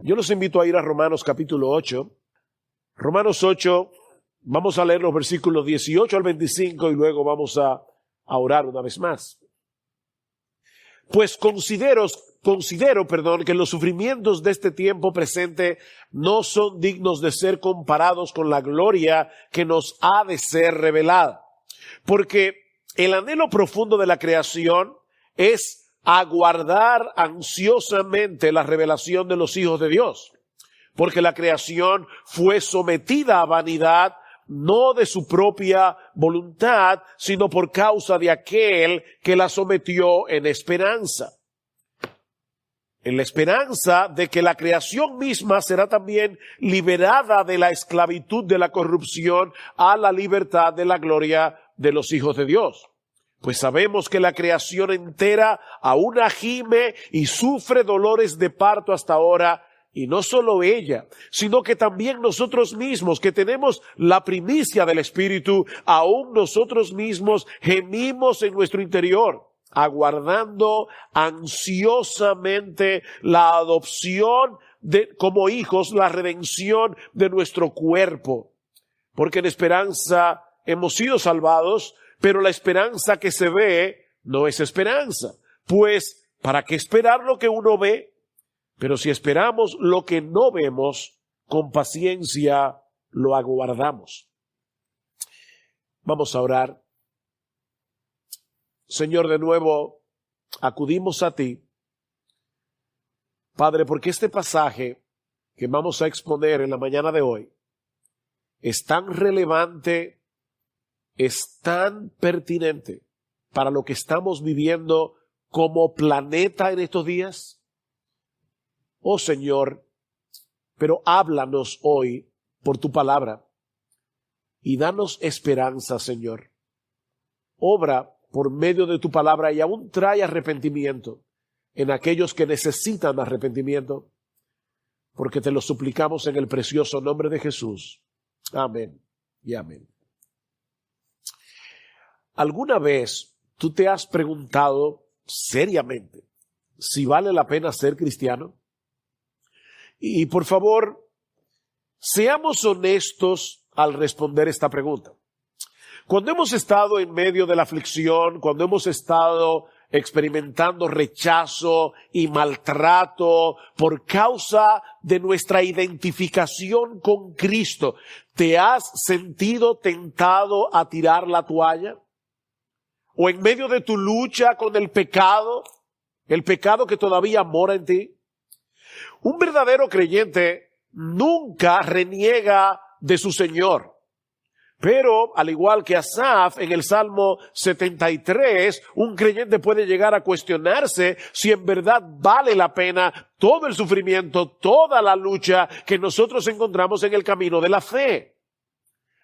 Yo los invito a ir a Romanos capítulo 8. Romanos 8, vamos a leer los versículos 18 al 25 y luego vamos a orar una vez más. Pues considero, que los sufrimientos de este tiempo presente no son dignos de ser comparados con la gloria que nos ha de ser revelada. Porque el anhelo profundo de la creación es aguardar ansiosamente la revelación de los hijos de Dios. Porque la creación fue sometida a vanidad, no de su propia voluntad, sino por causa de aquel que la sometió en esperanza. En la esperanza de que la creación misma será también liberada de la esclavitud de la corrupción a la libertad de la gloria de los hijos de Dios. Pues sabemos que la creación entera aún gime y sufre dolores de parto hasta ahora, y no solo ella, sino que también nosotros mismos, que tenemos la primicia del Espíritu, aún nosotros mismos gemimos en nuestro interior, aguardando ansiosamente la adopción como hijos, la redención de nuestro cuerpo. Porque en esperanza hemos sido salvados, pero la esperanza que se ve no es esperanza. Pues, ¿para qué esperar lo que uno ve? Pero si esperamos lo que no vemos, con paciencia lo aguardamos. Vamos a orar. Señor, de nuevo acudimos a ti, Padre, porque este pasaje que vamos a exponer en la mañana de hoy es tan relevante, es tan pertinente para lo que estamos viviendo como planeta en estos días. Oh Señor, pero háblanos hoy por tu palabra y danos esperanza, Señor. Obra por medio de tu palabra y aún trae arrepentimiento en aquellos que necesitan arrepentimiento, porque te lo suplicamos en el precioso nombre de Jesús. Amén y amén. ¿Alguna vez tú te has preguntado seriamente si vale la pena ser cristiano? Y por favor, seamos honestos al responder esta pregunta. Cuando hemos estado en medio de la aflicción, cuando hemos estado experimentando rechazo y maltrato por causa de nuestra identificación con Cristo, ¿te has sentido tentado a tirar la toalla? ¿O en medio de tu lucha con el pecado que todavía mora en ti? Un verdadero creyente nunca reniega de su Señor. Pero, al igual que Asaf en el Salmo 73, un creyente puede llegar a cuestionarse si en verdad vale la pena todo el sufrimiento, toda la lucha que nosotros encontramos en el camino de la fe.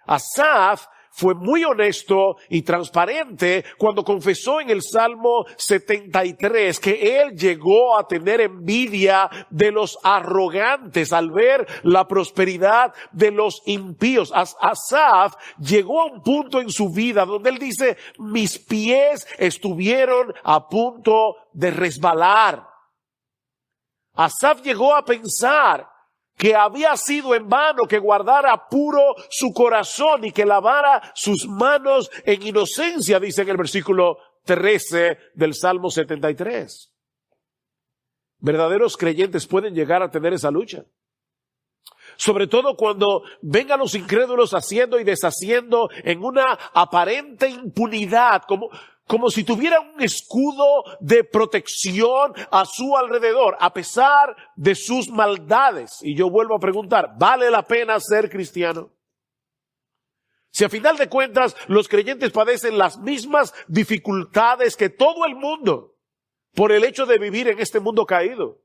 Asaf fue muy honesto y transparente cuando confesó en el Salmo 73 que él llegó a tener envidia de los arrogantes al ver la prosperidad de los impíos. Asaf llegó a un punto en su vida donde él dice: mis pies estuvieron a punto de resbalar. Asaf llegó a pensar que había sido en vano que guardara puro su corazón y que lavara sus manos en inocencia, dice en el versículo 13 del Salmo 73. Verdaderos creyentes pueden llegar a tener esa lucha. Sobre todo cuando ven a los incrédulos haciendo y deshaciendo en una aparente impunidad, como si tuvieran un escudo de protección a su alrededor, a pesar de sus maldades. Y yo vuelvo a preguntar, ¿vale la pena ser cristiano? Si a final de cuentas los creyentes padecen las mismas dificultades que todo el mundo por el hecho de vivir en este mundo caído.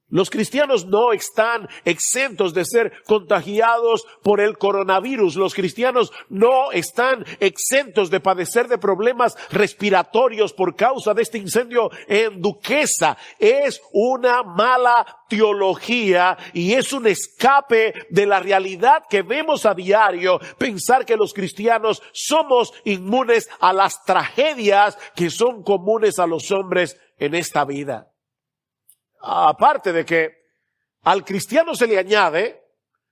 Los cristianos no están exentos de ser contagiados por el coronavirus. Los cristianos no están exentos de padecer de problemas respiratorios por causa de este incendio en Duquesa. Es una mala teología y es un escape de la realidad que vemos a diario, pensar que los cristianos somos inmunes a las tragedias que son comunes a los hombres en esta vida. Aparte de que al cristiano se le añade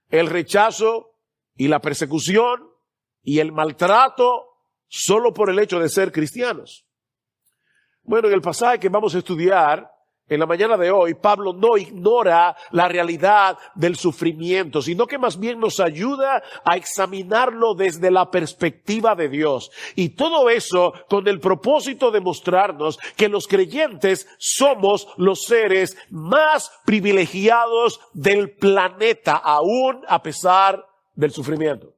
el rechazo y la persecución y el maltrato solo por el hecho de ser cristianos. Bueno, en el pasaje que vamos a estudiar en la mañana de hoy, Pablo no ignora la realidad del sufrimiento, sino que más bien nos ayuda a examinarlo desde la perspectiva de Dios. Y todo eso con el propósito de mostrarnos que los creyentes somos los seres más privilegiados del planeta, aún a pesar del sufrimiento.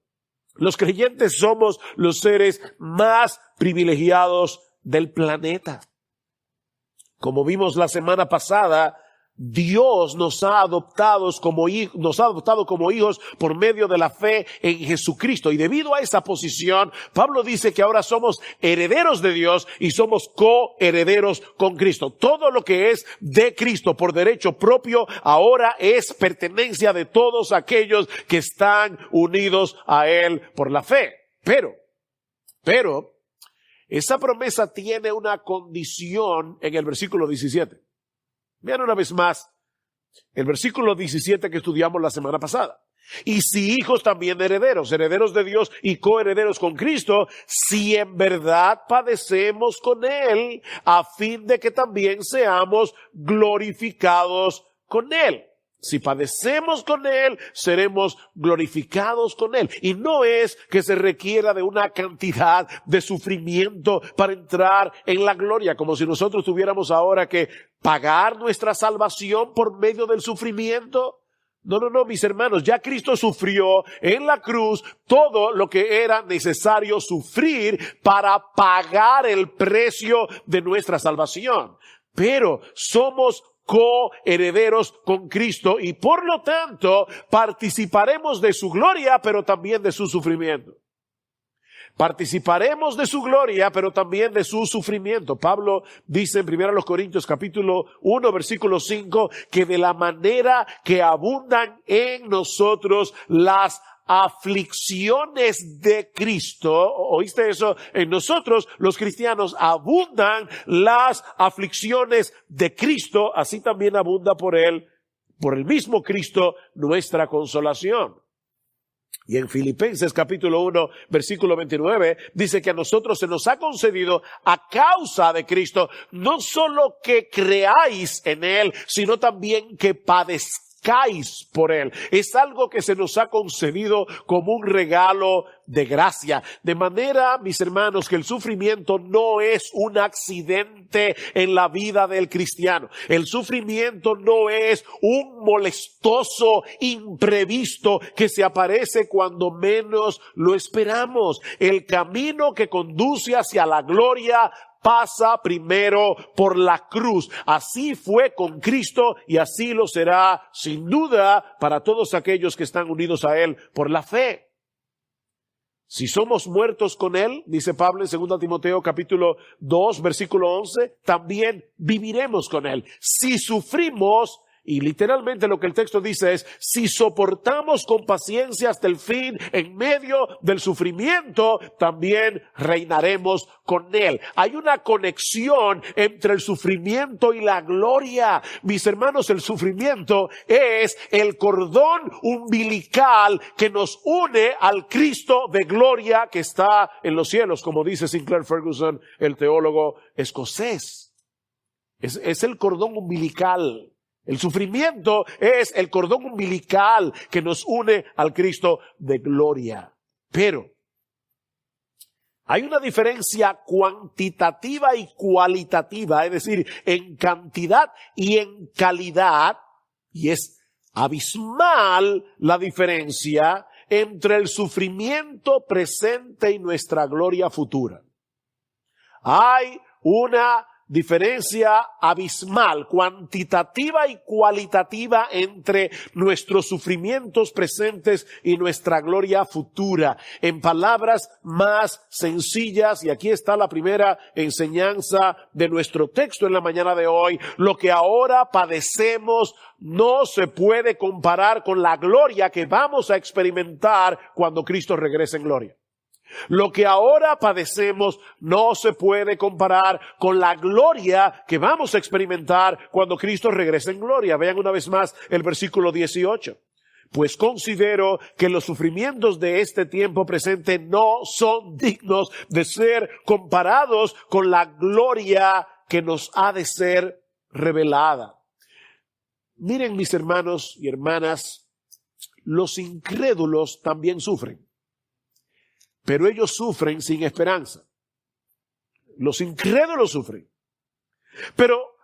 Los creyentes somos los seres más privilegiados del planeta. Como vimos la semana pasada, Dios nos ha adoptado como hijos por medio de la fe en Jesucristo. Y debido a esa posición, Pablo dice que ahora somos herederos de Dios y somos coherederos con Cristo. Todo lo que es de Cristo por derecho propio ahora es pertenencia de todos aquellos que están unidos a Él por la fe. Pero, esa promesa tiene una condición en el versículo 17. Vean una vez más el versículo 17 que estudiamos la semana pasada. Y si hijos también herederos, herederos de Dios y coherederos con Cristo, si en verdad padecemos con Él, a fin de que también seamos glorificados con Él. Si padecemos con Él, seremos glorificados con Él. Y no es que se requiera de una cantidad de sufrimiento para entrar en la gloria, como si nosotros tuviéramos ahora que pagar nuestra salvación por medio del sufrimiento. No, mis hermanos, ya Cristo sufrió en la cruz todo lo que era necesario sufrir para pagar el precio de nuestra salvación. Pero somos coherederos con Cristo y por lo tanto participaremos de su gloria, pero también de su sufrimiento. Participaremos de su gloria, pero también de su sufrimiento. Pablo dice en 1 Corintios capítulo 1 versículo 5 que de la manera que abundan en nosotros las aflicciones de Cristo, ¿oíste eso? En nosotros, los cristianos, abundan las aflicciones de Cristo, así también abunda por el mismo Cristo, nuestra consolación. Y en Filipenses capítulo 1, versículo 29, dice que a nosotros se nos ha concedido a causa de Cristo, no solo que creáis en Él, sino también que padezcáis por Él. Es algo que se nos ha concedido como un regalo de gracia. De manera, mis hermanos, que el sufrimiento no es un accidente en la vida del cristiano. El sufrimiento no es un molestoso imprevisto que se aparece cuando menos lo esperamos. El camino que conduce hacia la gloria pasa primero por la cruz. Así fue con Cristo y así lo será sin duda para todos aquellos que están unidos a Él por la fe. Si somos muertos con Él, dice Pablo en 2 Timoteo capítulo 2 versículo 11, también viviremos con Él. Si sufrimos, y literalmente lo que el texto dice es, si soportamos con paciencia hasta el fin, en medio del sufrimiento, también reinaremos con Él. Hay una conexión entre el sufrimiento y la gloria. Mis hermanos, el sufrimiento es el cordón umbilical que nos une al Cristo de gloria que está en los cielos, como dice Sinclair Ferguson, el teólogo escocés. Es el cordón umbilical. El sufrimiento es el cordón umbilical que nos une al Cristo de gloria. Pero hay una diferencia cuantitativa y cualitativa, es decir, en cantidad y en calidad, y es abismal la diferencia entre el sufrimiento presente y nuestra gloria futura. Hay una diferencia abismal, cuantitativa y cualitativa entre nuestros sufrimientos presentes y nuestra gloria futura. En palabras más sencillas, y aquí está la primera enseñanza de nuestro texto en la mañana de hoy, lo que ahora padecemos no se puede comparar con la gloria que vamos a experimentar cuando Cristo regrese en gloria. Lo que ahora padecemos no se puede comparar con la gloria que vamos a experimentar cuando Cristo regrese en gloria. Vean una vez más el versículo 18. Pues considero que los sufrimientos de este tiempo presente no son dignos de ser comparados con la gloria que nos ha de ser revelada. Miren, mis hermanos y hermanas, los incrédulos también sufren, pero ellos sufren sin esperanza. Los incrédulos sufren. Pero,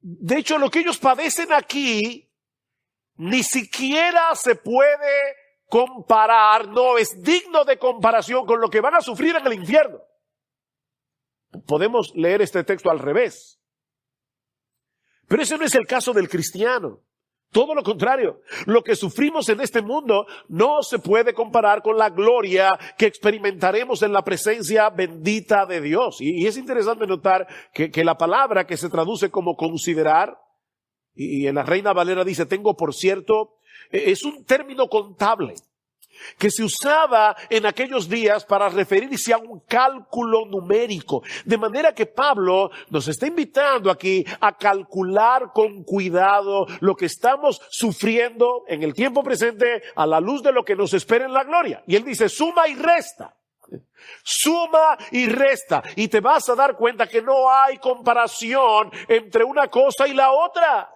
de hecho, lo que ellos padecen aquí ni siquiera se puede comparar, no es digno de comparación con lo que van a sufrir en el infierno. Podemos leer este texto al revés. Pero ese no es el caso del cristiano. Todo lo contrario, lo que sufrimos en este mundo no se puede comparar con la gloria que experimentaremos en la presencia bendita de Dios. Y es interesante notar que la palabra que se traduce como considerar, y en la Reina Valera dice, tengo por cierto, es un término contable que se usaba en aquellos días para referirse a un cálculo numérico. De manera que Pablo nos está invitando aquí a calcular con cuidado lo que estamos sufriendo en el tiempo presente a la luz de lo que nos espera en la gloria. Y él dice, suma y resta. Suma y resta. Y te vas a dar cuenta que no hay comparación entre una cosa y la otra.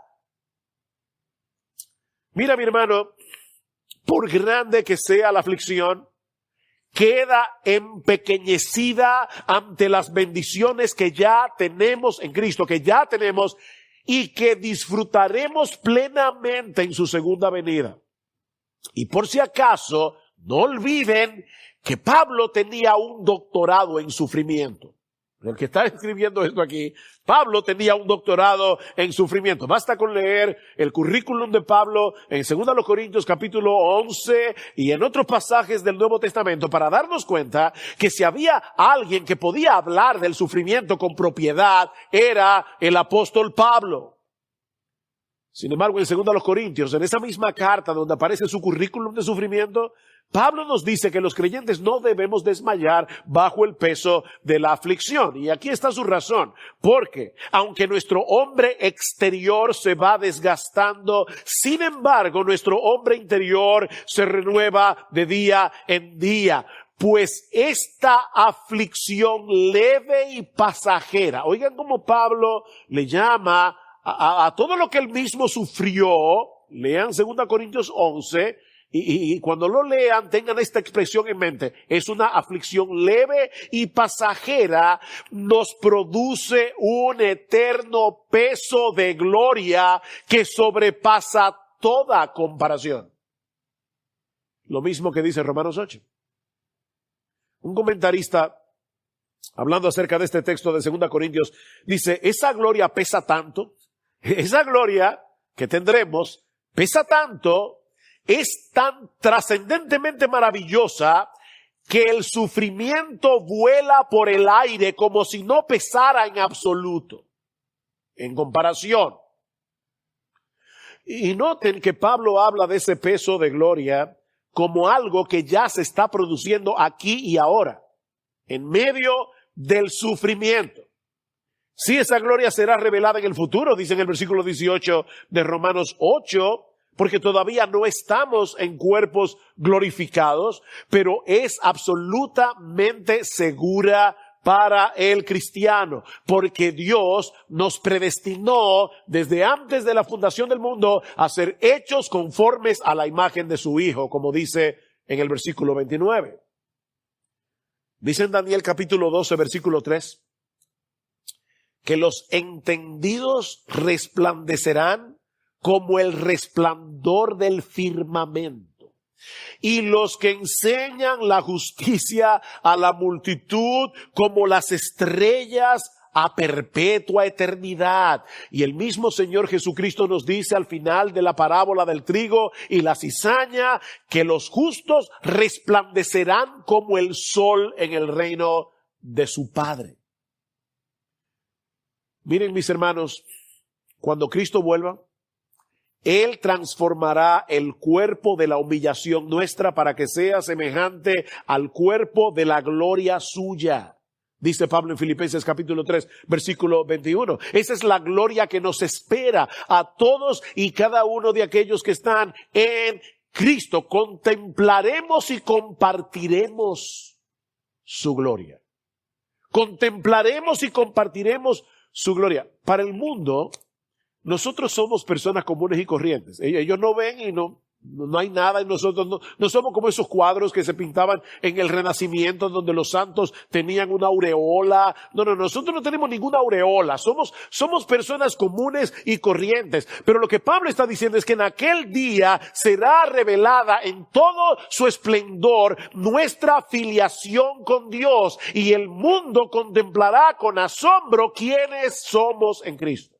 Mira, mi hermano, por grande que sea la aflicción, queda empequeñecida ante las bendiciones que ya tenemos en Cristo, que ya tenemos y que disfrutaremos plenamente en su segunda venida. Y por si acaso, no olviden que Pablo tenía un doctorado en sufrimiento. El que está escribiendo esto aquí, Pablo tenía un doctorado en sufrimiento. Basta con leer el currículum de Pablo en 2 Corintios capítulo 11 y en otros pasajes del Nuevo Testamento para darnos cuenta que si había alguien que podía hablar del sufrimiento con propiedad, era el apóstol Pablo. Sin embargo, en 2 Corintios, en esa misma carta donde aparece su currículum de sufrimiento, Pablo nos dice que los creyentes no debemos desmayar bajo el peso de la aflicción. Y aquí está su razón. Porque, aunque nuestro hombre exterior se va desgastando, sin embargo, nuestro hombre interior se renueva de día en día. Pues esta aflicción leve y pasajera, oigan cómo Pablo le llama a todo lo que él mismo sufrió. Lean 2 Corintios 11 y cuando lo lean tengan esta expresión en mente. Es una aflicción leve y pasajera, nos produce un eterno peso de gloria que sobrepasa toda comparación. Lo mismo que dice Romanos 8. Un comentarista, hablando acerca de este texto de 2 Corintios, dice, esa gloria pesa tanto, esa gloria que tendremos pesa tanto, es tan trascendentemente maravillosa que el sufrimiento vuela por el aire como si no pesara en absoluto, en comparación. Y noten que Pablo habla de ese peso de gloria como algo que ya se está produciendo aquí y ahora, en medio del sufrimiento. Sí, esa gloria será revelada en el futuro, dice en el versículo 18 de Romanos 8, porque todavía no estamos en cuerpos glorificados, pero es absolutamente segura para el cristiano, porque Dios nos predestinó desde antes de la fundación del mundo a ser hechos conformes a la imagen de su Hijo, como dice en el versículo 29. Dice en Daniel capítulo 12, versículo 3, que los entendidos resplandecerán como el resplandor del firmamento, y los que enseñan la justicia a la multitud como las estrellas a perpetua eternidad. Y el mismo Señor Jesucristo nos dice al final de la parábola del trigo y la cizaña que los justos resplandecerán como el sol en el reino de su Padre. Miren, mis hermanos, cuando Cristo vuelva, Él transformará el cuerpo de la humillación nuestra para que sea semejante al cuerpo de la gloria suya. Dice Pablo en Filipenses capítulo 3, versículo 21. Esa es la gloria que nos espera a todos y cada uno de aquellos que están en Cristo. Contemplaremos y compartiremos su gloria. Contemplaremos y compartiremos su gloria. Para el mundo, nosotros somos personas comunes y corrientes. Ellos no ven y no hay nada en nosotros. No somos como esos cuadros que se pintaban en el Renacimiento donde los santos tenían una aureola. No, nosotros no tenemos ninguna aureola. Somos personas comunes y corrientes. Pero lo que Pablo está diciendo es que en aquel día será revelada en todo su esplendor nuestra filiación con Dios y el mundo contemplará con asombro quiénes somos en Cristo.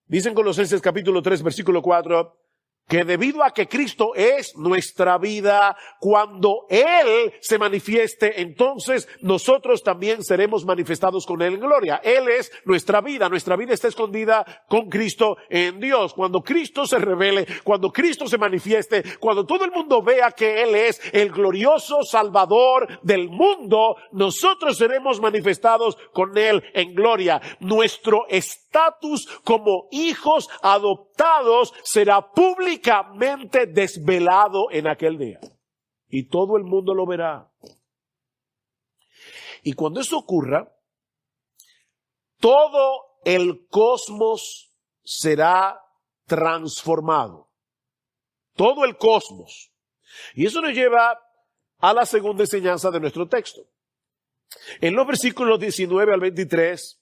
Dicen Colosenses capítulo 3, versículo 4, que debido a que Cristo es nuestra vida, cuando Él se manifieste, entonces nosotros también seremos manifestados con Él en gloria. Él es nuestra vida está escondida con Cristo en Dios. Cuando Cristo se revele, cuando Cristo se manifieste, cuando todo el mundo vea que Él es el glorioso Salvador del mundo, nosotros seremos manifestados con Él en gloria. Nuestro estatus como hijos adoptados será públicamente desvelado en aquel día. Y todo el mundo lo verá. Y cuando eso ocurra, todo el cosmos será transformado. Todo el cosmos. Y eso nos lleva a la segunda enseñanza de nuestro texto. En los versículos 19 al 23,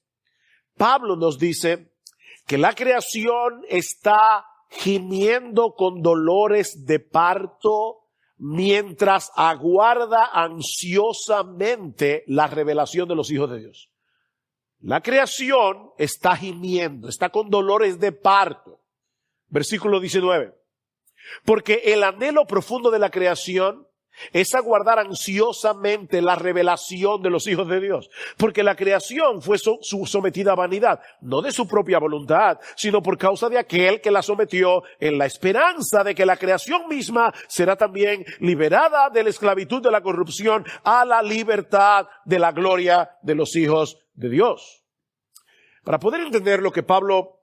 Pablo nos dice que la creación está gimiendo con dolores de parto mientras aguarda ansiosamente la revelación de los hijos de Dios. La creación está gimiendo, está con dolores de parto. Versículo 19. Porque el anhelo profundo de la creación es aguardar ansiosamente la revelación de los hijos de Dios. Porque la creación fue sometida a vanidad, no de su propia voluntad, sino por causa de aquel que la sometió, en la esperanza de que la creación misma será también liberada de la esclavitud de la corrupción a la libertad de la gloria de los hijos de Dios. Para poder entender lo que Pablo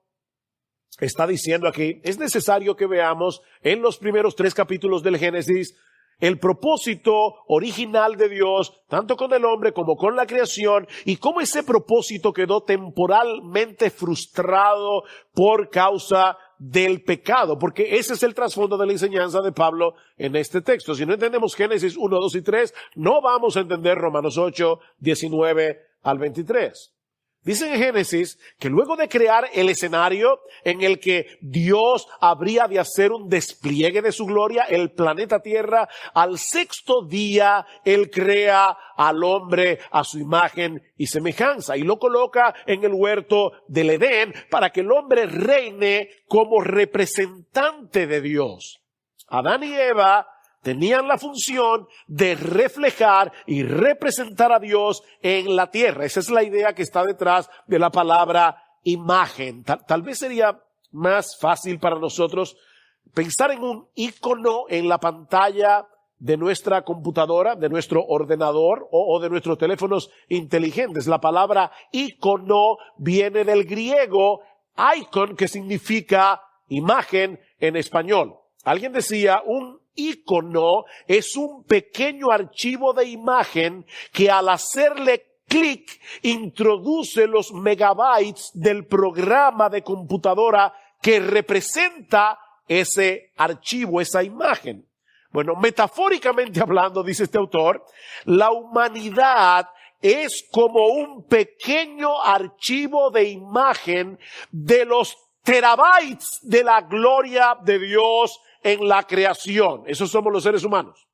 está diciendo aquí, es necesario que veamos en los primeros 3 capítulos del Génesis el propósito original de Dios, tanto con el hombre como con la creación, y cómo ese propósito quedó temporalmente frustrado por causa del pecado, porque ese es el trasfondo de la enseñanza de Pablo en este texto. Si no entendemos Génesis 1, 2 y 3, no vamos a entender Romanos 8, 19 al 23. Dice en Génesis que luego de crear el escenario en el que Dios habría de hacer un despliegue de su gloria, el planeta Tierra, al 6º día Él crea al hombre a su imagen y semejanza y lo coloca en el huerto del Edén para que el hombre reine como representante de Dios. Adán y Eva tenían la función de reflejar y representar a Dios en la tierra. Esa es la idea que está detrás de la palabra imagen. Tal vez sería más fácil para nosotros pensar en un icono en la pantalla de nuestra computadora, de nuestro ordenador o de nuestros teléfonos inteligentes. La palabra icono viene del griego icon, que significa imagen en español. Alguien decía, un icono es un pequeño archivo de imagen que al hacerle clic introduce los megabytes del programa de computadora que representa ese archivo, esa imagen. Bueno, metafóricamente hablando, dice este autor, la humanidad es como un pequeño archivo de imagen de los terabytes de la gloria de Dios en la creación. Esos somos los seres humanos.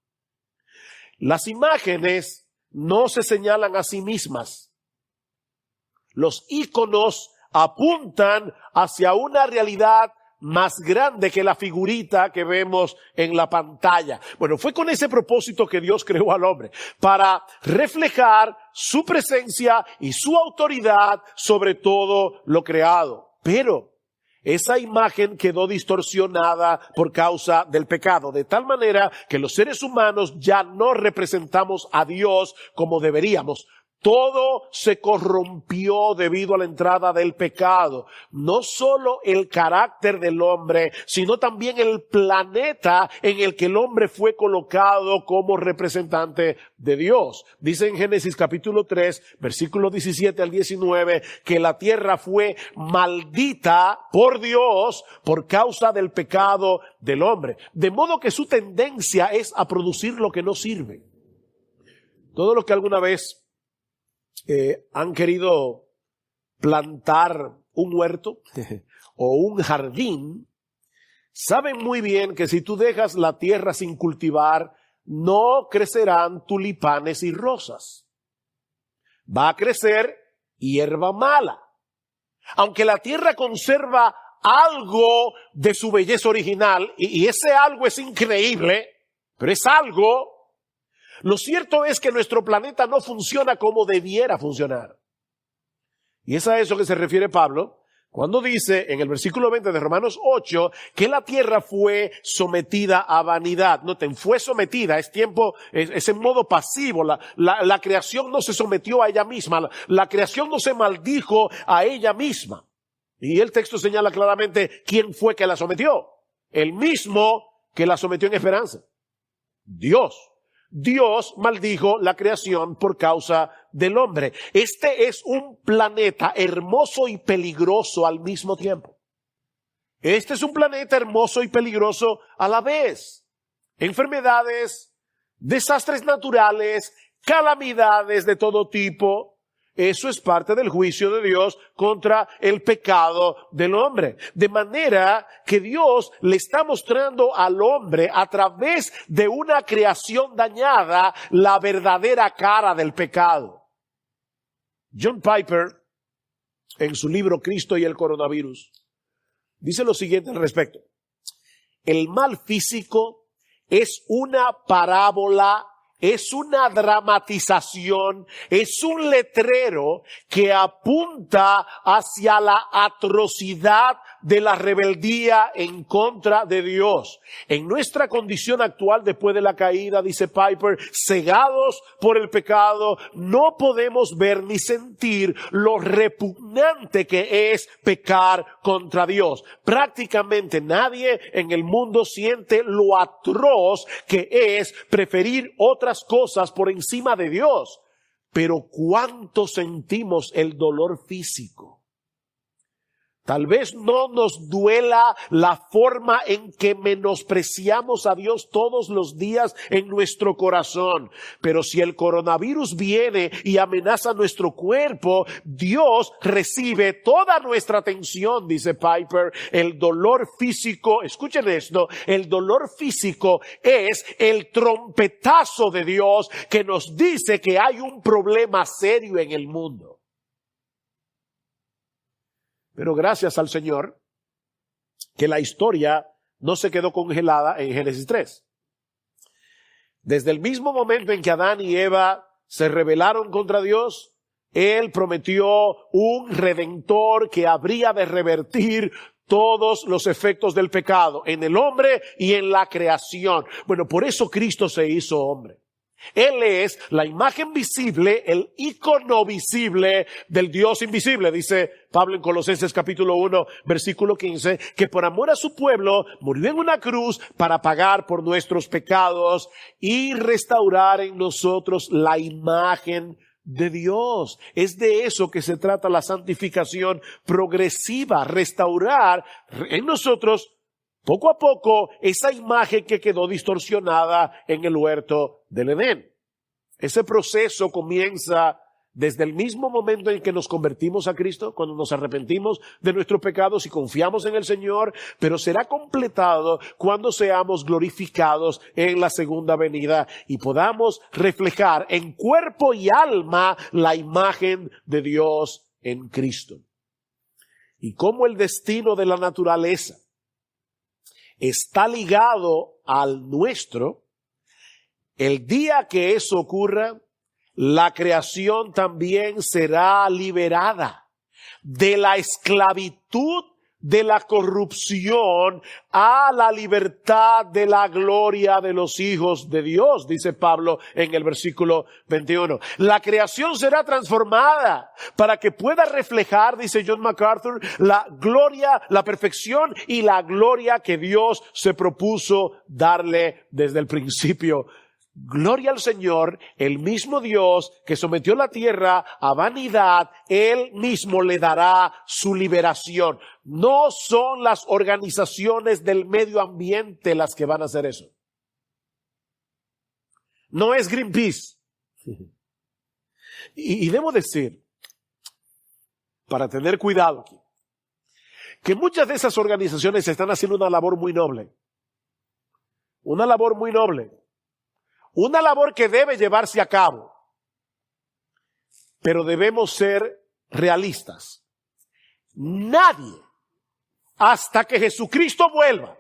Las imágenes no se señalan a sí mismas. Los íconos apuntan hacia una realidad más grande que la figurita que vemos en la pantalla. Bueno, fue con ese propósito que Dios creó al hombre, para reflejar su presencia y su autoridad sobre todo lo creado. Pero esa imagen quedó distorsionada por causa del pecado, de tal manera que los seres humanos ya no representamos a Dios como deberíamos. Todo se corrompió debido a la entrada del pecado. No solo el carácter del hombre, sino también el planeta en el que el hombre fue colocado como representante de Dios. Dice en Génesis capítulo 3, versículos 17 al 19, que la tierra fue maldita por Dios por causa del pecado del hombre. De modo que su tendencia es a producir lo que no sirve. Todo lo que alguna vez han querido plantar un huerto o un jardín, saben muy bien que si tú dejas la tierra sin cultivar, no crecerán tulipanes y rosas. Va a crecer hierba mala. Aunque la tierra conserva algo de su belleza original, y ese algo es increíble, pero es algo. Lo cierto es que nuestro planeta no funciona como debiera funcionar. Y es a eso que se refiere Pablo cuando dice en el versículo 20 de Romanos 8 que la tierra fue sometida a vanidad. Noten, fue sometida, es en modo pasivo. La creación no se sometió a ella misma. La creación no se maldijo a ella misma. Y el texto señala claramente quién fue que la sometió. El mismo que la sometió en esperanza. Dios. Dios maldijo la creación por causa del hombre. Este es un planeta hermoso y peligroso al mismo tiempo. Este es un planeta hermoso y peligroso a la vez. Enfermedades, desastres naturales, calamidades de todo tipo. Eso es parte del juicio de Dios contra el pecado del hombre. De manera que Dios le está mostrando al hombre a través de una creación dañada la verdadera cara del pecado. John Piper, en su libro Cristo y el coronavirus, dice lo siguiente al respecto. El mal físico es una parábola, es una dramatización, es un letrero que apunta hacia la atrocidad de la rebeldía en contra de Dios. En nuestra condición actual después de la caída, dice Piper, cegados por el pecado, no podemos ver ni sentir lo repugnante que es pecar contra Dios. Prácticamente nadie en el mundo siente lo atroz que es preferir otras cosas por encima de Dios. Pero ¿cuánto sentimos el dolor físico? Tal vez no nos duela la forma en que menospreciamos a Dios todos los días en nuestro corazón. Pero si el coronavirus viene y amenaza nuestro cuerpo, Dios recibe toda nuestra atención, dice Piper. El dolor físico, escuchen esto, el dolor físico es el trompetazo de Dios que nos dice que hay un problema serio en el mundo. Pero gracias al Señor que la historia no se quedó congelada en Génesis 3. Desde el mismo momento en que Adán y Eva se rebelaron contra Dios, Él prometió un redentor que habría de revertir todos los efectos del pecado en el hombre y en la creación. Bueno, por eso Cristo se hizo hombre. Él es la imagen visible, el ícono visible del Dios invisible. Dice Pablo en Colosenses capítulo 1, versículo 15, que por amor a su pueblo murió en una cruz para pagar por nuestros pecados y restaurar en nosotros la imagen de Dios. Es de eso que se trata la santificación progresiva, restaurar en nosotros poco a poco esa imagen que quedó distorsionada en el huerto del Edén. Ese proceso comienza desde el mismo momento en que nos convertimos a Cristo, cuando nos arrepentimos de nuestros pecados y confiamos en el Señor, pero será completado cuando seamos glorificados en la segunda venida y podamos reflejar en cuerpo y alma la imagen de Dios en Cristo. Y como el destino de la naturaleza está ligado al nuestro, el día que eso ocurra, la creación también será liberada de la esclavitud de la corrupción a la libertad de la gloria de los hijos de Dios, dice Pablo en el versículo 21. La creación será transformada para que pueda reflejar, dice John MacArthur, la gloria, la perfección y la gloria que Dios se propuso darle desde el principio. Gloria al Señor, el mismo Dios que sometió la tierra a vanidad, Él mismo le dará su liberación. No son las organizaciones del medio ambiente las que van a hacer eso. No es Greenpeace. Y debo decir, para tener cuidado aquí, que muchas de esas organizaciones están haciendo una labor muy noble. Una labor muy noble. Una labor que debe llevarse a cabo, pero debemos ser realistas. Nadie, hasta que Jesucristo vuelva,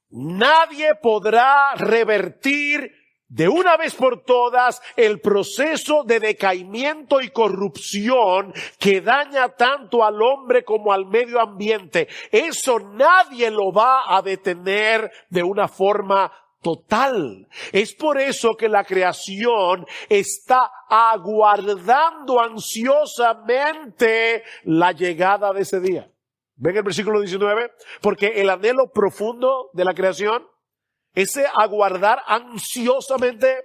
nadie podrá revertir de una vez por todas el proceso de decaimiento y corrupción que daña tanto al hombre como al medio ambiente. Eso nadie lo va a detener de una forma total. Es por eso que la creación está aguardando ansiosamente la llegada de ese día. ¿Ven el versículo 19? Porque el anhelo profundo de la creación, ese aguardar ansiosamente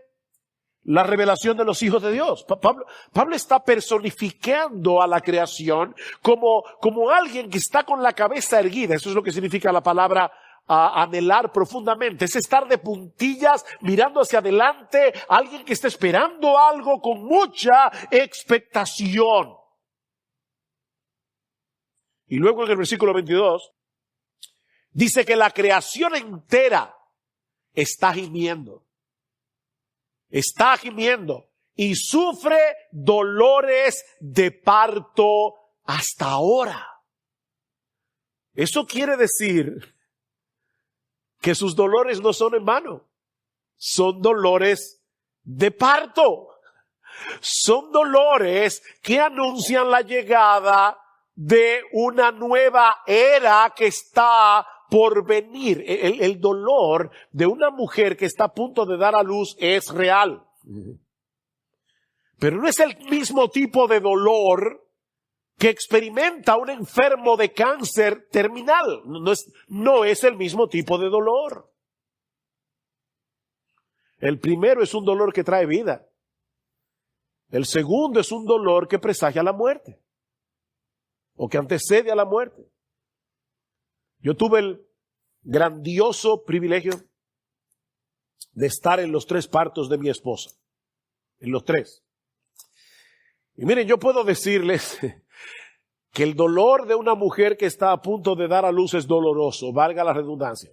la revelación de los hijos de Dios. Pablo está personificando a la creación como alguien que está con la cabeza erguida. Eso es lo que significa la palabra a anhelar profundamente, es estar de puntillas mirando hacia adelante, alguien que está esperando algo con mucha expectación. Y luego en el versículo 22 dice que la creación entera está gimiendo y sufre dolores de parto hasta ahora. Eso quiere decir que sus dolores no son en vano, son dolores de parto, son dolores que anuncian la llegada de una nueva era que está por venir. El dolor de una mujer que está a punto de dar a luz es real, pero no es el mismo tipo de dolor que experimenta un enfermo de cáncer terminal. No es el mismo tipo de dolor. El primero es un dolor que trae vida. El segundo es un dolor que presagia la muerte o que antecede a la muerte. Yo tuve el grandioso privilegio de estar en los 3 partos de mi esposa. En los 3. Y miren, yo puedo decirles que el dolor de una mujer que está a punto de dar a luz es doloroso, valga la redundancia.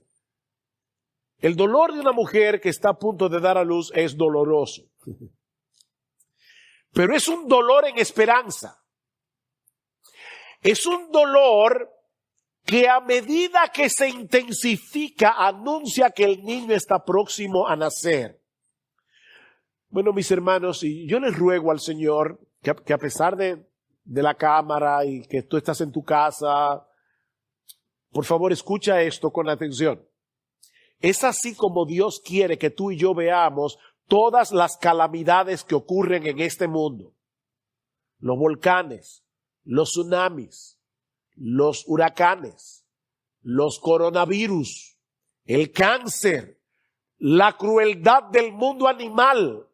El dolor de una mujer que está a punto de dar a luz es doloroso. Pero es un dolor en esperanza. Es un dolor que a medida que se intensifica anuncia que el niño está próximo a nacer. Bueno, mis hermanos, y yo les ruego al Señor que a pesar de la cámara y que tú estás en tu casa, por favor escucha esto con atención. Es así como Dios quiere que tú y yo veamos todas las calamidades que ocurren en este mundo. Los volcanes, los tsunamis, los huracanes, los coronavirus, el cáncer, la crueldad del mundo animal,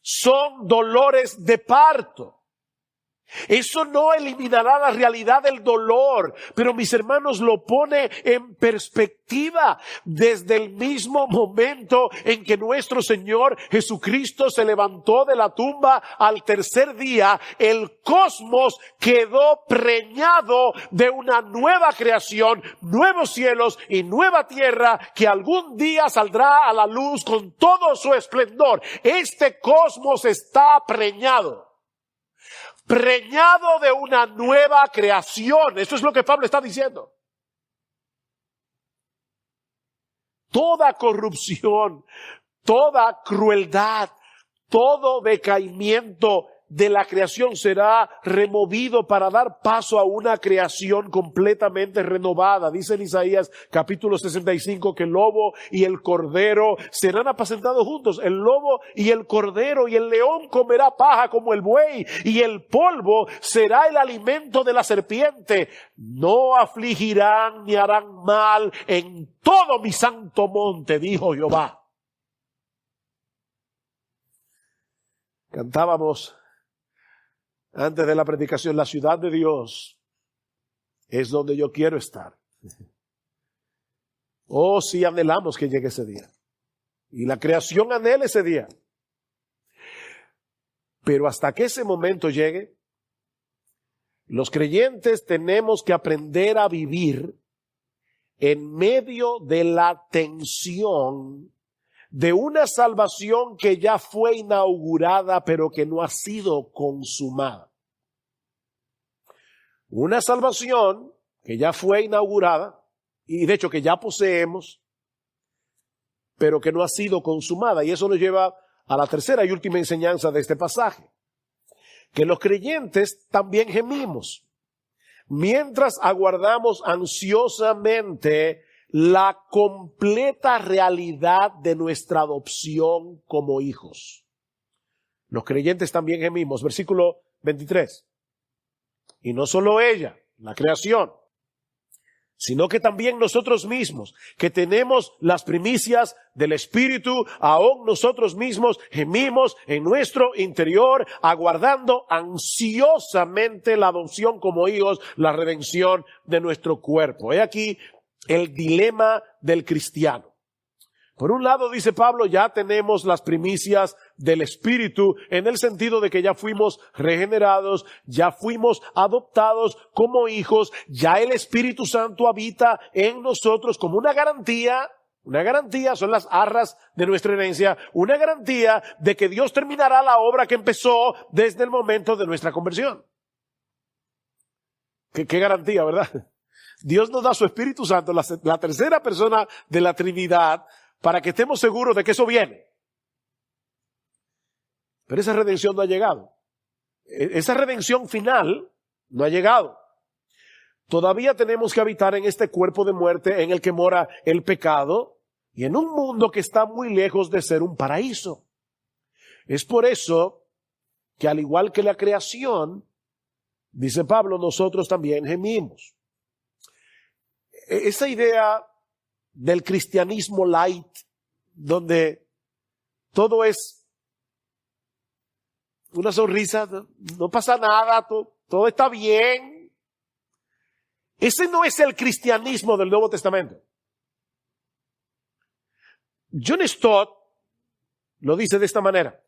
son dolores de parto. Eso no eliminará la realidad del dolor, pero mis hermanos lo pone en perspectiva desde el mismo momento en que nuestro Señor Jesucristo se levantó de la tumba al tercer día. El cosmos quedó preñado de una nueva creación, nuevos cielos y nueva tierra que algún día saldrá a la luz con todo su esplendor. Este cosmos está preñado de una nueva creación. Eso es lo que Pablo está diciendo. Toda corrupción, toda crueldad, todo decaimiento de la creación será removido para dar paso a una creación completamente renovada. Dice en Isaías capítulo 65 que el lobo y el cordero serán apacentados juntos. El lobo y el cordero, y el león comerá paja como el buey, y el polvo será el alimento de la serpiente. No afligirán ni harán mal en todo mi santo monte, dijo Jehová. Cantábamos antes de la predicación: la ciudad de Dios es donde yo quiero estar. Oh, sí, anhelamos que llegue ese día. Y la creación anhela ese día. Pero hasta que ese momento llegue, los creyentes tenemos que aprender a vivir en medio de la tensión de una salvación que ya fue inaugurada, pero que no ha sido consumada. Una salvación que ya fue inaugurada, y de hecho que ya poseemos, pero que no ha sido consumada. Y eso nos lleva a la tercera y última enseñanza de este pasaje: que los creyentes también gemimos mientras aguardamos ansiosamente la completa realidad de nuestra adopción como hijos. Los creyentes también gemimos. Versículo 23. Y no solo ella, la creación, sino que también nosotros mismos, que tenemos las primicias del Espíritu, aún nosotros mismos gemimos en nuestro interior, aguardando ansiosamente la adopción como hijos, la redención de nuestro cuerpo. He aquí el dilema del cristiano. Por un lado, dice Pablo, ya tenemos las primicias del Espíritu, en el sentido de que ya fuimos regenerados, ya fuimos adoptados como hijos, ya el Espíritu Santo habita en nosotros como una garantía, son las arras de nuestra herencia, una garantía de que Dios terminará la obra que empezó desde el momento de nuestra conversión. ¿Qué garantía, verdad? Dios nos da su Espíritu Santo, la tercera persona de la Trinidad, para que estemos seguros de que eso viene. Pero esa redención no ha llegado. Esa redención final no ha llegado. Todavía tenemos que habitar en este cuerpo de muerte en el que mora el pecado y en un mundo que está muy lejos de ser un paraíso. Es por eso que, al igual que la creación, dice Pablo, nosotros también gemimos. Esa idea del cristianismo light, donde todo es una sonrisa, no pasa nada, todo está bien. Ese no es el cristianismo del Nuevo Testamento. John Stott lo dice de esta manera: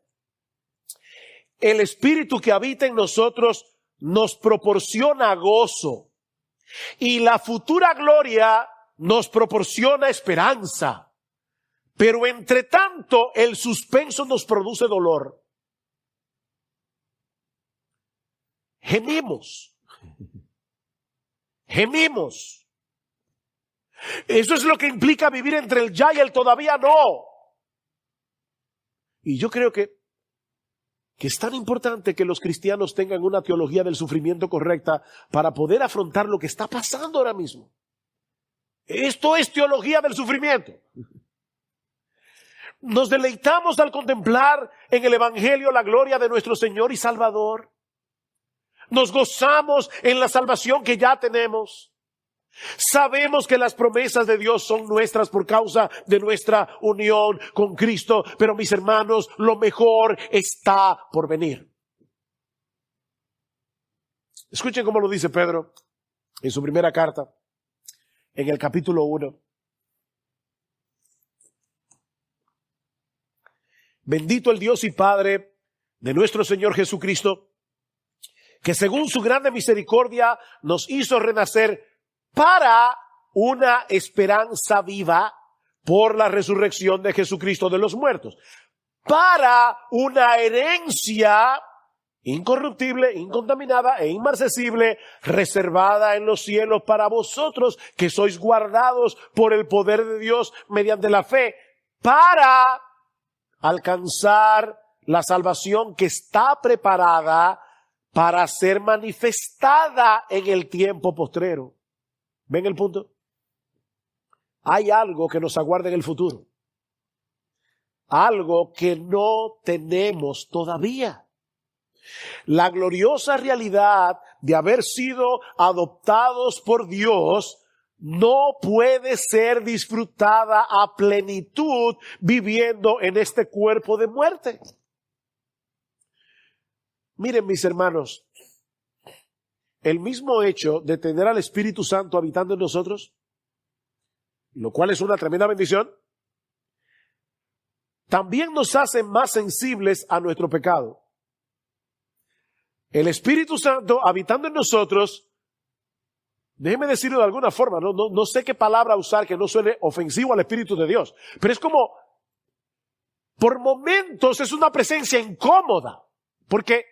el Espíritu que habita en nosotros nos proporciona gozo, y la futura gloria nos proporciona esperanza. Pero entre tanto, el suspenso nos produce dolor. Gemimos. Eso es lo que implica vivir entre el ya y el todavía no. Y yo creo que es tan importante que los cristianos tengan una teología del sufrimiento correcta para poder afrontar lo que está pasando ahora mismo. Esto es teología del sufrimiento. Nos deleitamos al contemplar en el Evangelio la gloria de nuestro Señor y Salvador. Nos gozamos en la salvación que ya tenemos. Sabemos que las promesas de Dios son nuestras por causa de nuestra unión con Cristo, pero mis hermanos, lo mejor está por venir. Escuchen cómo lo dice Pedro en su primera carta, en el capítulo 1. Bendito el Dios y Padre de nuestro Señor Jesucristo, que según su grande misericordia nos hizo renacer para una esperanza viva por la resurrección de Jesucristo de los muertos, para una herencia incorruptible, incontaminada e inmarcesible, reservada en los cielos para vosotros, que sois guardados por el poder de Dios mediante la fe, para alcanzar la salvación que está preparada para ser manifestada en el tiempo postrero. ¿Ven el punto? Hay algo que nos aguarda en el futuro. Algo que no tenemos todavía. La gloriosa realidad de haber sido adoptados por Dios no puede ser disfrutada a plenitud viviendo en este cuerpo de muerte. Miren, mis hermanos, el mismo hecho de tener al Espíritu Santo habitando en nosotros, lo cual es una tremenda bendición, también nos hace más sensibles a nuestro pecado. El Espíritu Santo habitando en nosotros, déjeme decirlo de alguna forma, no sé qué palabra usar que no suene ofensivo al Espíritu de Dios, pero es como, por momentos es una presencia incómoda, porque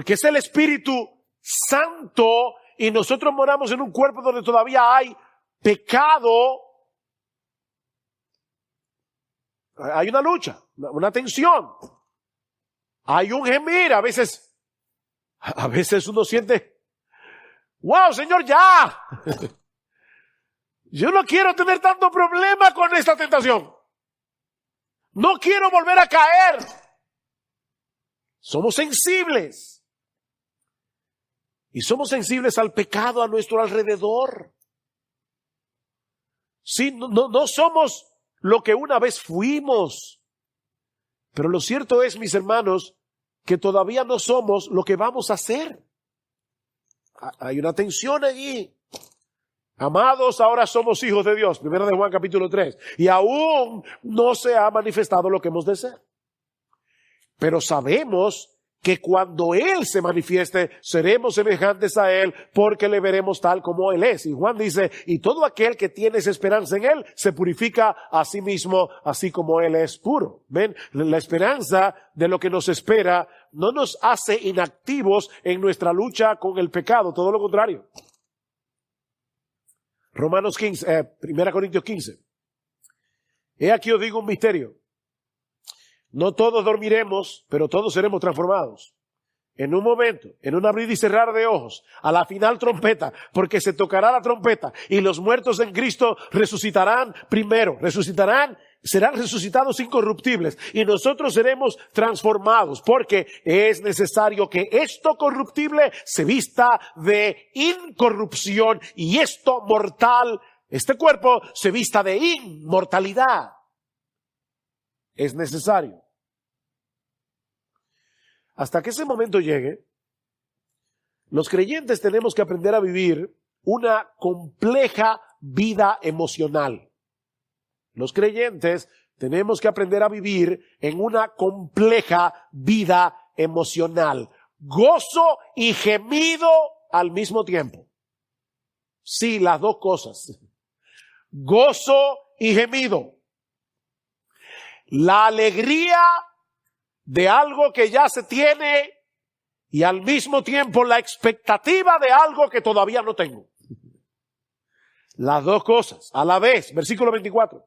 es el Espíritu Santo y nosotros moramos en un cuerpo donde todavía hay pecado. Hay una lucha, una tensión, hay un gemir, a veces uno siente, wow, Señor, ya, yo no quiero tener tanto problema con esta tentación, no quiero volver a caer. Somos sensibles y somos sensibles al pecado a nuestro alrededor. Sí, no somos lo que una vez fuimos. Pero lo cierto es, mis hermanos, que todavía no somos lo que vamos a ser. Hay una tensión allí. Amados, ahora somos hijos de Dios. 1 de Juan capítulo 3. Y aún no se ha manifestado lo que hemos de ser. Pero sabemos que cuando Él se manifieste, seremos semejantes a Él, porque le veremos tal como Él es. Y Juan dice, y todo aquel que tiene esa esperanza en Él, se purifica a sí mismo, así como Él es puro. ¿Ven? La esperanza de lo que nos espera no nos hace inactivos en nuestra lucha con el pecado, todo lo contrario. Romanos 15, 1 Corintios 15. He aquí os digo un misterio. No todos dormiremos, pero todos seremos transformados. En un momento, en un abrir y cerrar de ojos, a la final trompeta, porque se tocará la trompeta y los muertos en Cristo resucitarán primero, serán resucitados incorruptibles y nosotros seremos transformados, porque es necesario que esto corruptible se vista de incorrupción y esto mortal, este cuerpo, se vista de inmortalidad. Es necesario. Hasta que ese momento llegue, los creyentes tenemos que aprender a vivir una compleja vida emocional. Los creyentes tenemos que aprender a vivir en una compleja vida emocional. Gozo y gemido al mismo tiempo. Sí, las dos cosas. Gozo y gemido. La alegría de algo que ya se tiene y al mismo tiempo la expectativa de algo que todavía no tengo. Las dos cosas a la vez. Versículo 24.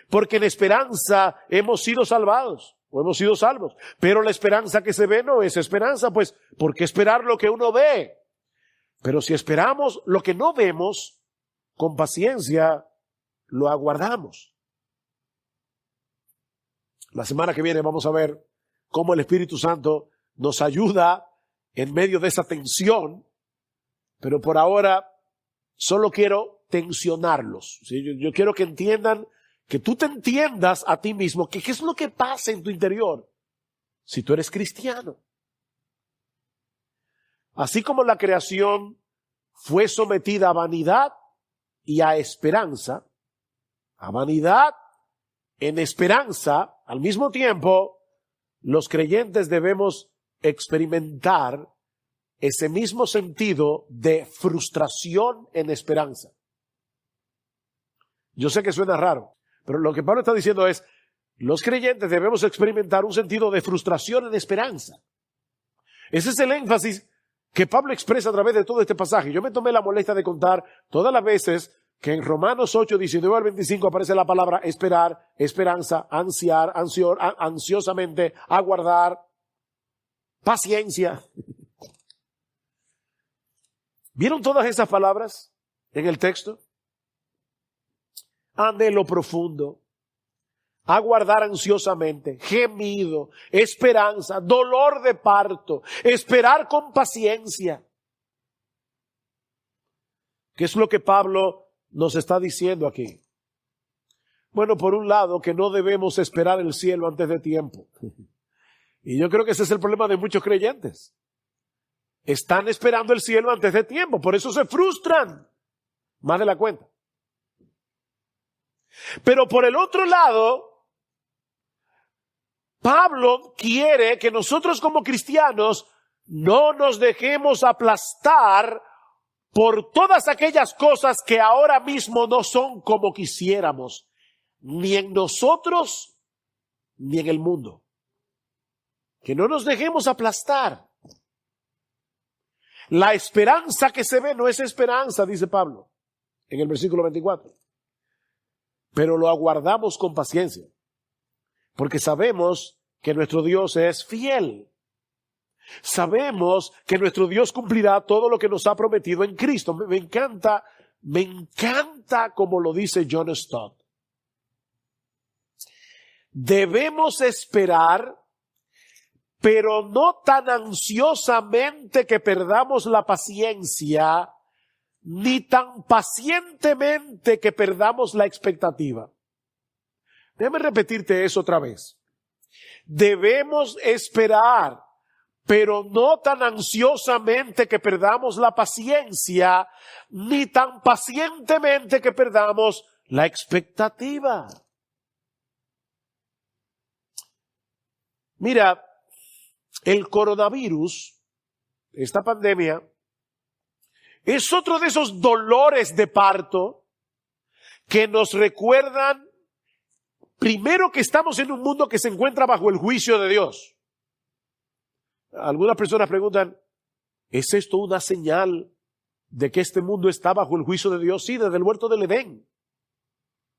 Porque en esperanza hemos sido salvados o hemos sido salvos. Pero la esperanza que se ve no es esperanza, pues ¿por qué esperar lo que uno ve? Pero si esperamos lo que no vemos, con paciencia lo aguardamos. La semana que viene vamos a ver cómo el Espíritu Santo nos ayuda en medio de esa tensión, pero por ahora solo quiero tensionarlos. ¿Sí? Yo quiero que entiendan, que tú te entiendas a ti mismo, que qué es lo que pasa en tu interior si tú eres cristiano. Así como la creación fue sometida a vanidad y a esperanza, a vanidad en esperanza, al mismo tiempo, los creyentes debemos experimentar ese mismo sentido de frustración en esperanza. Yo sé que suena raro, pero lo que Pablo está diciendo es, los creyentes debemos experimentar un sentido de frustración en esperanza. Ese es el énfasis que Pablo expresa a través de todo este pasaje. Yo me tomé la molestia de contar todas las veces que en Romanos 8, 19 al 25 aparece la palabra esperar, esperanza, ansiar, ansiosamente, aguardar, paciencia. ¿Vieron todas esas palabras en el texto? Anhelo profundo, aguardar ansiosamente, gemido, esperanza, dolor de parto, esperar con paciencia. ¿Qué es lo que Pablo nos está diciendo aquí? Bueno, por un lado, que no debemos esperar el cielo antes de tiempo. Y yo creo que ese es el problema de muchos creyentes. Están esperando el cielo antes de tiempo, por eso se frustran más de la cuenta. Pero por el otro lado, Pablo quiere que nosotros como cristianos no nos dejemos aplastar por todas aquellas cosas que ahora mismo no son como quisiéramos, ni en nosotros, ni en el mundo. Que no nos dejemos aplastar. La esperanza que se ve no es esperanza, dice Pablo, en el versículo 24. Pero lo aguardamos con paciencia, porque sabemos que nuestro Dios es fiel. Sabemos que nuestro Dios cumplirá todo lo que nos ha prometido en Cristo. Me encanta como lo dice John Stott. Debemos esperar, pero no tan ansiosamente que perdamos la paciencia, ni tan pacientemente que perdamos la expectativa. Déjame repetirte eso otra vez. Debemos esperar, pero no tan ansiosamente que perdamos la paciencia, ni tan pacientemente que perdamos la expectativa. Mira, el coronavirus, esta pandemia, es otro de esos dolores de parto que nos recuerdan, primero, que estamos en un mundo que se encuentra bajo el juicio de Dios. Algunas personas preguntan, ¿es esto una señal de que este mundo está bajo el juicio de Dios? Sí, desde el huerto del Edén.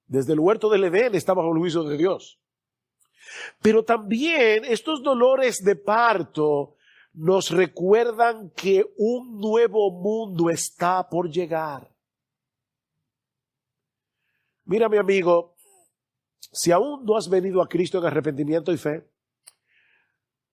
Desde el huerto del Edén está bajo el juicio de Dios. Pero también estos dolores de parto nos recuerdan que un nuevo mundo está por llegar. Mira, mi amigo, si aún no has venido a Cristo en arrepentimiento y fe,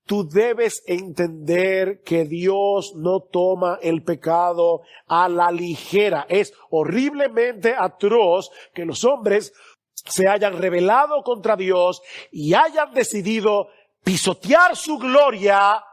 tú debes entender que Dios no toma el pecado a la ligera. Es horriblemente atroz que los hombres se hayan rebelado contra Dios y hayan decidido pisotear su gloria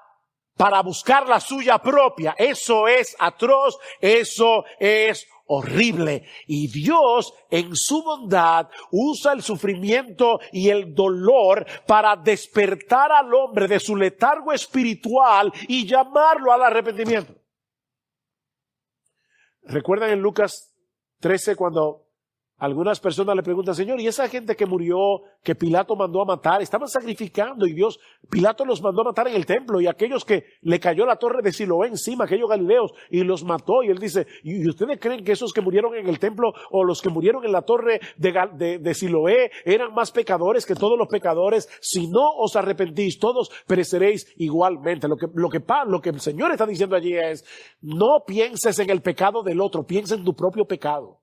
para buscar la suya propia. Eso es atroz, eso es horrible. Y Dios, en su bondad, usa el sufrimiento y el dolor para despertar al hombre de su letargo espiritual y llamarlo al arrepentimiento. ¿Recuerdan en Lucas 13 cuando algunas personas le preguntan, Señor, ¿y esa gente que murió, que Pilato mandó a matar, estaban sacrificando y Pilato los mandó a matar en el templo, y aquellos que le cayó la torre de Siloé encima, aquellos galileos, y los mató? Y él dice, ¿y ustedes creen que esos que murieron en el templo o los que murieron en la torre de Siloé eran más pecadores que todos los pecadores? Si no os arrepentís, todos pereceréis igualmente. Lo que el Señor está diciendo allí es, no pienses en el pecado del otro, piensa en tu propio pecado.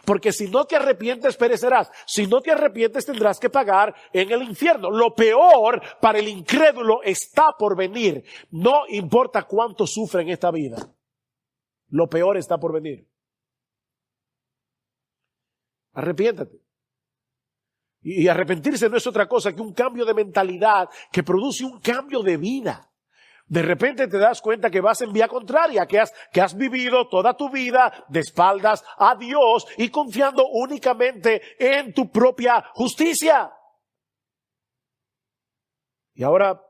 Porque si no te arrepientes, perecerás. Si no te arrepientes, tendrás que pagar en el infierno. Lo peor para el incrédulo está por venir. No importa cuánto sufre en esta vida. Lo peor está por venir. Arrepiéntate. Y arrepentirse no es otra cosa que un cambio de mentalidad que produce un cambio de vida. De repente te das cuenta que vas en vía contraria, que has vivido toda tu vida de espaldas a Dios y confiando únicamente en tu propia justicia. Y ahora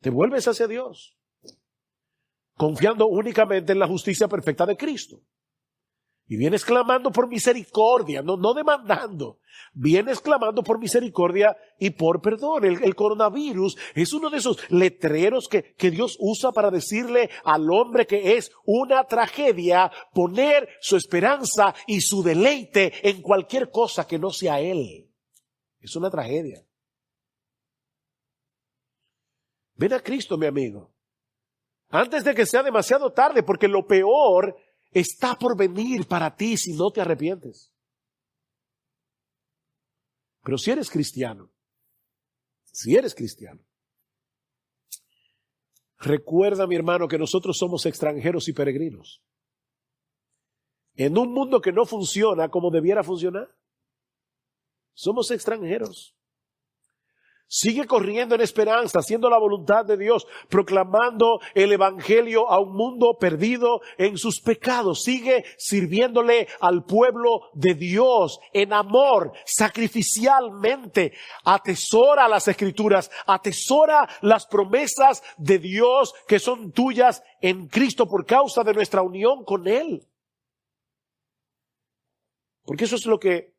te vuelves hacia Dios, confiando únicamente en la justicia perfecta de Cristo. Y vienes clamando por misericordia, no demandando. Vienes clamando por misericordia y por perdón. El coronavirus es uno de esos letreros que Dios usa para decirle al hombre que es una tragedia poner su esperanza y su deleite en cualquier cosa que no sea Él. Es una tragedia. Ven a Cristo, mi amigo, antes de que sea demasiado tarde, porque lo peor está por venir para ti si no te arrepientes. Pero si eres cristiano, recuerda, mi hermano, que nosotros somos extranjeros y peregrinos en un mundo que no funciona como debiera funcionar. Somos extranjeros. Sigue corriendo en esperanza, haciendo la voluntad de Dios, proclamando el evangelio a un mundo perdido en sus pecados. Sigue sirviéndole al pueblo de Dios en amor, sacrificialmente. Atesora las escrituras, atesora las promesas de Dios que son tuyas en Cristo por causa de nuestra unión con Él. Porque eso es lo que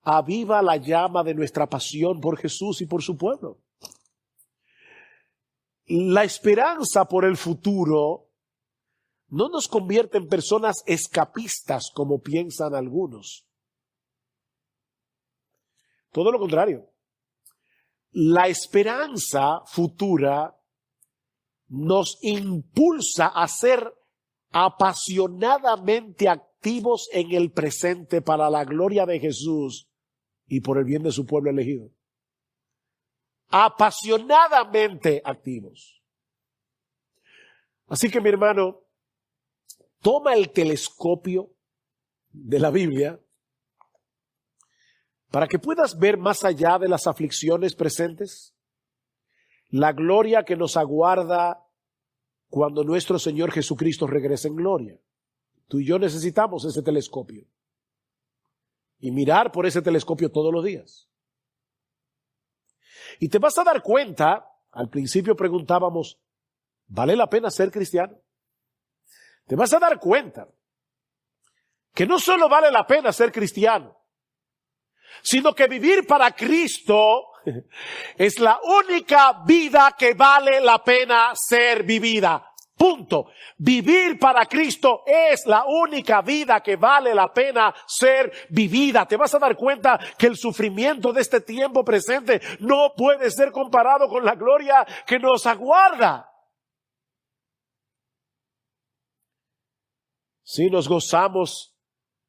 aviva la llama de nuestra pasión por Jesús y por su pueblo. La esperanza por el futuro no nos convierte en personas escapistas como piensan algunos. Todo lo contrario. La esperanza futura nos impulsa a ser apasionadamente activos en el presente para la gloria de Jesús y por el bien de su pueblo elegido. Apasionadamente activos. Así que, mi hermano, toma el telescopio de la Biblia para que puedas ver más allá de las aflicciones presentes, la gloria que nos aguarda cuando nuestro Señor Jesucristo regrese en gloria. Tú y yo necesitamos ese telescopio y mirar por ese telescopio todos los días. Y te vas a dar cuenta, al principio preguntábamos, ¿vale la pena ser cristiano? Te vas a dar cuenta que no solo vale la pena ser cristiano, sino que vivir para Cristo es la única vida que vale la pena ser vivida. Punto. Vivir para Cristo es la única vida que vale la pena ser vivida. Te vas a dar cuenta que el sufrimiento de este tiempo presente no puede ser comparado con la gloria que nos aguarda. Si nos gozamos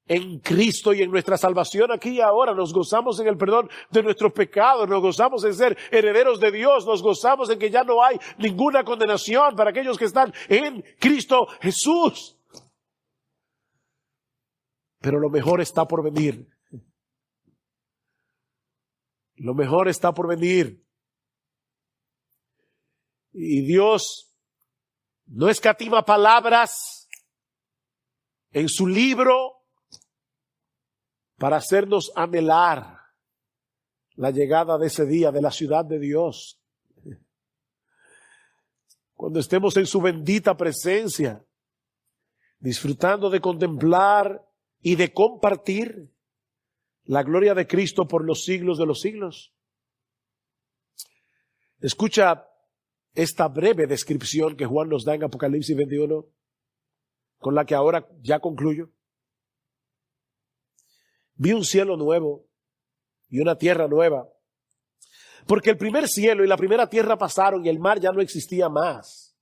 en Cristo y en nuestra salvación aquí y ahora, nos gozamos en el perdón de nuestros pecados, nos gozamos en ser herederos de Dios, nos gozamos en que ya no hay ninguna condenación para aquellos que están en Cristo Jesús. Pero lo mejor está por venir. Lo mejor está por venir. Y Dios no escatima palabras en su libro para hacernos anhelar la llegada de ese día de la ciudad de Dios. Cuando estemos en su bendita presencia, disfrutando de contemplar y de compartir la gloria de Cristo por los siglos de los siglos. Escucha esta breve descripción que Juan nos da en Apocalipsis 21, con la que ahora ya concluyo. Vi un cielo nuevo y una tierra nueva, porque el primer cielo y la primera tierra pasaron y el mar ya no existía más.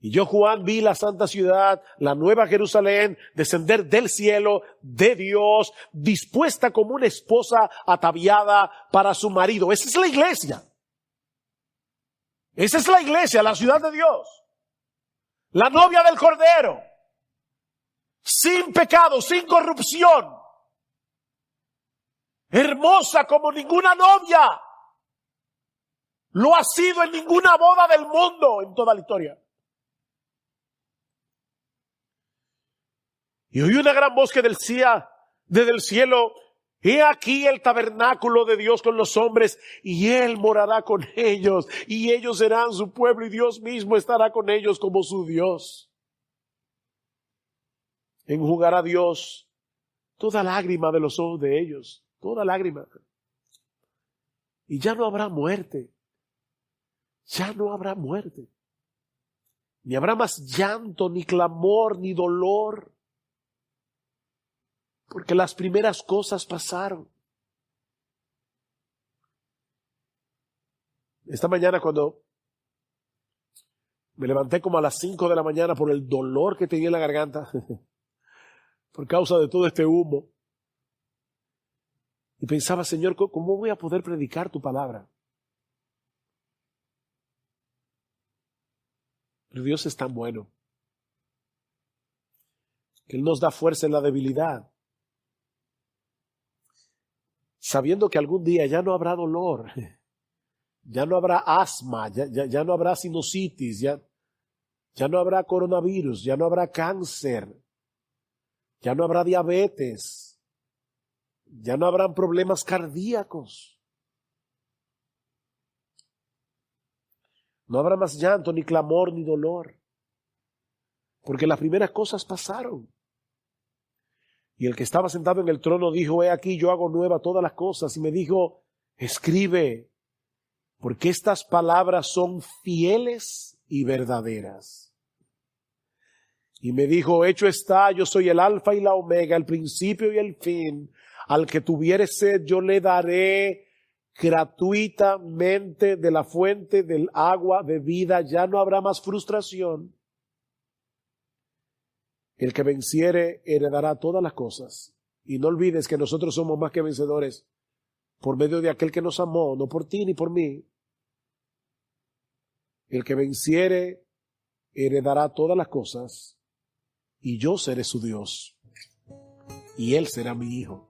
Y yo, Juan, vi la santa ciudad, la nueva Jerusalén, descender del cielo de Dios, dispuesta como una esposa ataviada para su marido. Esa es la iglesia. Esa es la iglesia, la ciudad de Dios. La novia del Cordero. Sin pecado, sin corrupción. Hermosa como ninguna novia lo ha sido en ninguna boda del mundo en toda la historia. Y oí una gran voz que decía desde el cielo: he aquí el tabernáculo de Dios con los hombres, y Él morará con ellos, y ellos serán su pueblo, y Dios mismo estará con ellos como su Dios. Enjugará Dios toda lágrima de los ojos de ellos, toda lágrima. Y ya no habrá muerte, ya no habrá muerte. Ni habrá más llanto, ni clamor, ni dolor, porque las primeras cosas pasaron. Esta mañana cuando me levanté como a las 5 de la mañana por el dolor que tenía en la garganta, por causa de todo este humo, y pensaba, Señor, ¿cómo voy a poder predicar tu palabra? Pero Dios es tan bueno, que Él nos da fuerza en la debilidad, sabiendo que algún día ya no habrá dolor, ya no habrá asma, ya no habrá sinusitis, ya no habrá coronavirus, ya no habrá cáncer, ya no habrá diabetes, ya no habrán problemas cardíacos. No habrá más llanto, ni clamor, ni dolor, porque las primeras cosas pasaron. Y el que estaba sentado en el trono dijo, he aquí, yo hago nueva todas las cosas. Y me dijo, escribe, porque estas palabras son fieles y verdaderas. Y me dijo, hecho está, yo soy el alfa y la omega, el principio y el fin. Al que tuviere sed, yo le daré gratuitamente de la fuente del agua de vida. Ya no habrá más frustración. El que venciere heredará todas las cosas. Y no olvides que nosotros somos más que vencedores por medio de aquel que nos amó, no por ti ni por mí. El que venciere heredará todas las cosas, y yo seré su Dios, y él será mi hijo.